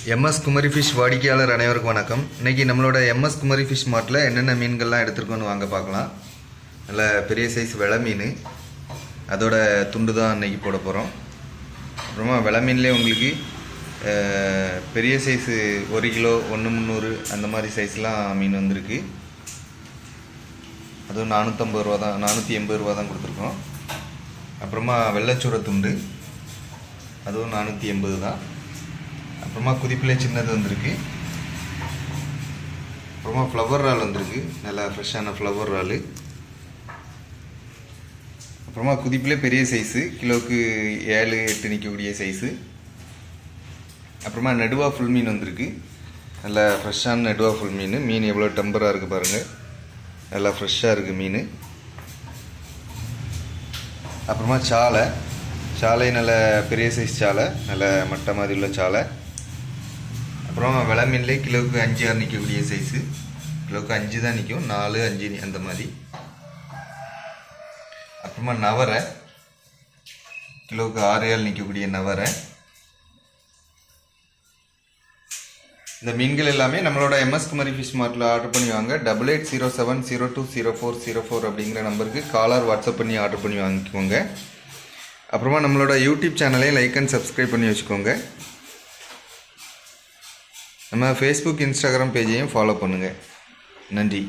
MS Kumari fish வாடிக்கையாளர் அனைவருக்கும் வணக்கம். இன்றைக்கி நம்மளோட எம்எஸ் குமரி ஃபிஷ் மார்ட்டில் என்னென்ன மீன்கள்லாம் எடுத்துருக்கோன்னு வாங்க பார்க்கலாம். நல்ல பெரிய சைஸ் வெலை மீன், அதோட துண்டு தான் இன்றைக்கி போட போகிறோம். அப்புறமா வெலை மீன்லேயே உங்களுக்கு பெரிய சைஸு 1 கிலோ 1 300 அந்த மாதிரி சைஸ்லாம் மீன் வந்திருக்கு. அதுவும் 450 ரூபா தான், 480 ரூபா தான் கொடுத்துருக்கோம். அப்புறமா வெள்ளைச்சூரை துண்டு, அதுவும் 480 தான். அப்புறமா குதிப்பிலே சின்னது வந்திருக்கு. அப்புறமா ஃப்ளவர் இறால் வந்திருக்கு, நல்லா ஃப்ரெஷ்ஷான ஃப்ளவர் இறால். அப்புறமா குதிப்பிலே பெரிய சைஸு, கிலோவுக்கு 7-8 நிற்கக்கூடிய சைஸு. அப்புறமா நடுவா ஃபுல் மீன் வந்திருக்கு, நல்லா ஃப்ரெஷ்ஷான நடுவா ஃபுல் மீன். மீன் எவ்வளோ டெம்பராக இருக்குது பாருங்கள், நல்லா ஃப்ரெஷ்ஷாக இருக்குது மீன். அப்புறமா சாலை நல்ல பெரிய சைஸ் சாலை, நல்ல மட்டை மாதிரி உள்ள சாலை. அப்புறம் வெலை மீன்லேயே கிலோவுக்கு 5-6 நிற்கக்கூடிய சைஸு, கிலோவுக்கு 5 தான் நிற்கும், 4-5 அந்த மாதிரி. அப்புறமா நவரை, கிலோவுக்கு 6-7 நிற்கக்கூடிய நவரை. இந்த மீன்கள் எல்லாமே நம்மளோட எம்எஸ் குமரி ஃபிஷ் மார்ட்டில் ஆர்டர் பண்ணி வாங்க. 8807020404 அப்படிங்கிற நம்பருக்கு காலர் வாட்ஸ்அப் பண்ணி ஆர்டர் பண்ணி வாங்கிக்கோங்க. அப்புறமா நம்மளோட யூடியூப் சேனலையும் லைக் அண்ட் சப்ஸ்கிரைப் பண்ணி வச்சுக்கோங்க. நம்ம ஃபேஸ்புக் இன்ஸ்டாகிராம் பேஜையும் ஃபாலோ பண்ணுங்கள். நன்றி.